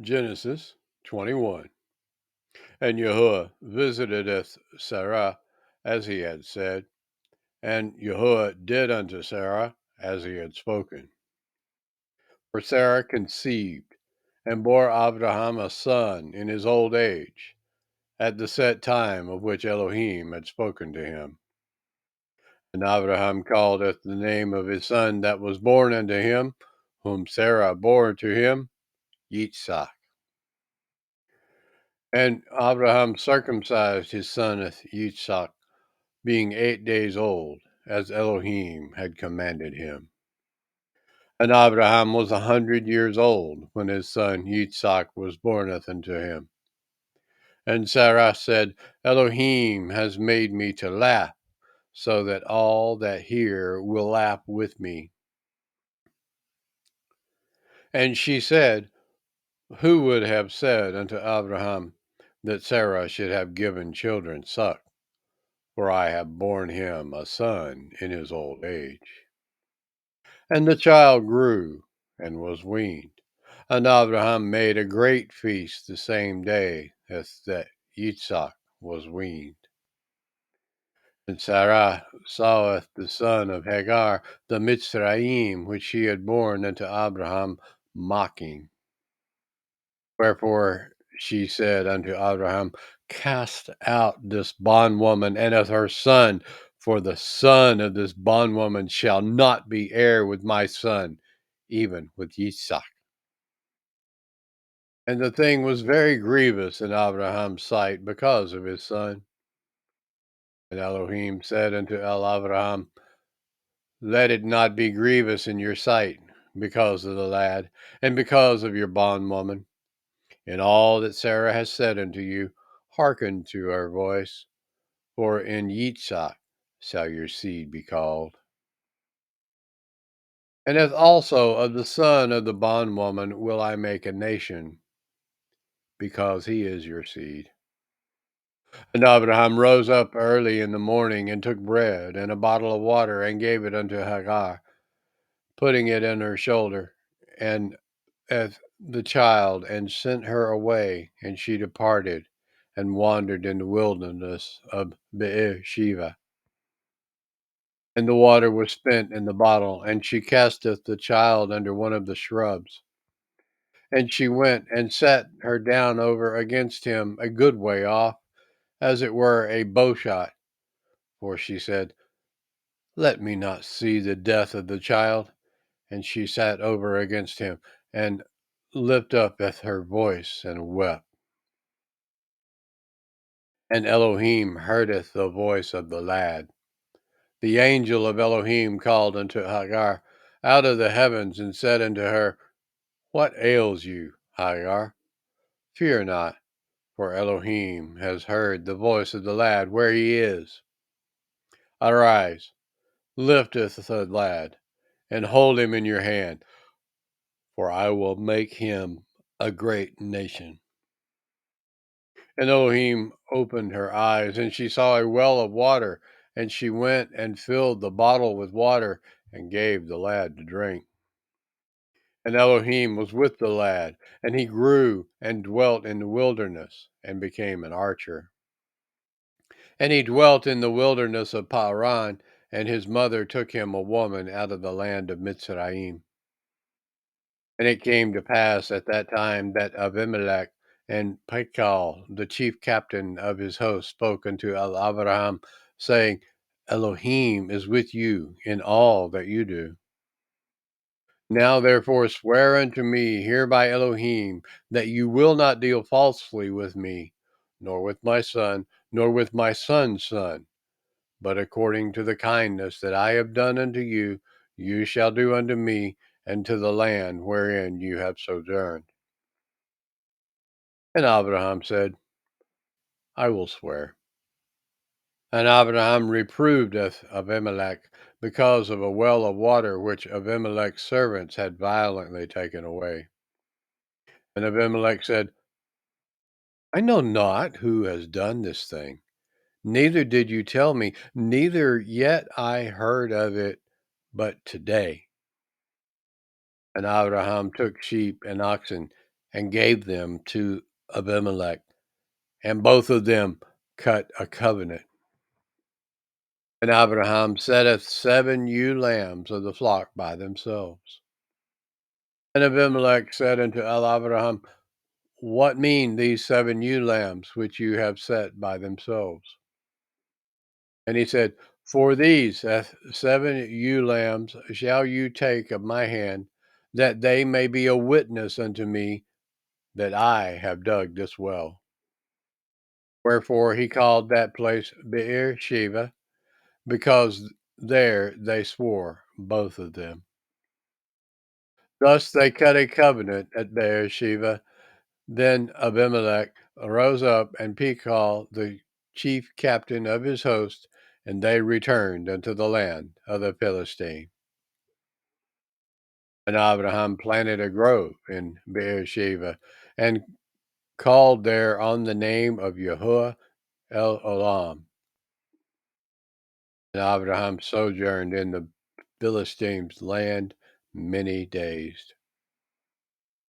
Genesis 21. And Yahuwah visiteth Sarah as he had said, and Yahuwah did unto Sarah as he had spoken. For Sarah conceived, and bore Abraham a son in his old age, at the set time of which Elohim had spoken to him. And Abraham calleth the name of his son that was born unto him, whom Sarah bore to him, Yitzhak. And Abraham circumcised his son Yitzhak, being 8 days old, as Elohim had commanded him. And Abraham was 100 years old when his son Yitzhak was borneth unto him. And Sarah said, Elohim has made me to laugh, so that all that hear will laugh with me. And she said, Who would have said unto Abraham that Sarah should have given children suck? For I have borne him a son in his old age. And the child grew and was weaned. And Abraham made a great feast the same day as that Yitzhak was weaned. And Sarah saweth the son of Hagar, the Mitzrayim, which she had borne unto Abraham, mocking. Wherefore she said unto Abraham, Cast out this bondwoman and of her son, for the son of this bondwoman shall not be heir with my son, even with Yitzhak. And the thing was very grievous in Abraham's sight because of his son. And Elohim said unto Abraham, Let it not be grievous in your sight because of the lad, and because of your bondwoman. In all that Sarah has said unto you, hearken to her voice, for in Yitzhak shall your seed be called. And as also of the son of the bondwoman will I make a nation, because he is your seed. And Abraham rose up early in the morning, and took bread and a bottle of water, and gave it unto Hagar, putting it in her shoulder, and as the child, and sent her away, and she departed, and wandered in the wilderness of Bere'shiyth. And the water was spent in the bottle, and she casteth the child under one of the shrubs. And she went and sat her down over against him a good way off, as it were a bowshot. For she said, Let me not see the death of the child. And she sat over against him, and lifted up her voice, and wept. And Elohim heardeth the voice of the lad. The angel of Elohim called unto Hagar out of the heavens, and said unto her, What ails you, Hagar? Fear not, for Elohim has heard the voice of the lad where he is. Arise, lifteth the lad, and hold him in your hand, for I will make him a great nation. And Elohim opened her eyes, and she saw a well of water, and she went and filled the bottle with water, and gave the lad to drink. And Elohim was with the lad, and he grew and dwelt in the wilderness, and became an archer. And he dwelt in the wilderness of Paran, and his mother took him a woman out of the land of Mitzrayim. And it came to pass at that time that Abimelech and Phicol, the chief captain of his host, spoke unto Abraham, saying, Elohim is with you in all that you do. Now therefore swear unto me here by Elohim that you will not deal falsely with me, nor with my son, nor with my son's son, but according to the kindness that I have done unto you, you shall do unto me and to the land wherein you have sojourned. And Abraham said, I will swear. And Abraham reproved Abimelech because of a well of water which Abimelech's servants had violently taken away. And Abimelech said, I know not who has done this thing, neither did you tell me, neither yet I heard of it but today. And Abraham took sheep and oxen, and gave them to Abimelech, and both of them cut a covenant. And Abraham setteth 7 ewe lambs of the flock by themselves. And Abimelech said unto Abraham, What mean these 7 ewe lambs which you have set by themselves? And he said, For these 7 ewe lambs shall you take of my hand, that they may be a witness unto me that I have dug this well. Wherefore he called that place Bere'shiyth, because there they swore, both of them. Thus they cut a covenant at Bere'shiyth. Then Abimelech rose up and Phicol, the chief captain of his host, and they returned unto the land of the Philistine. And Abraham planted a grove in Beersheba, and called there on the name of Yahuwah el Olam. And Abraham sojourned in the Philistines' land many days.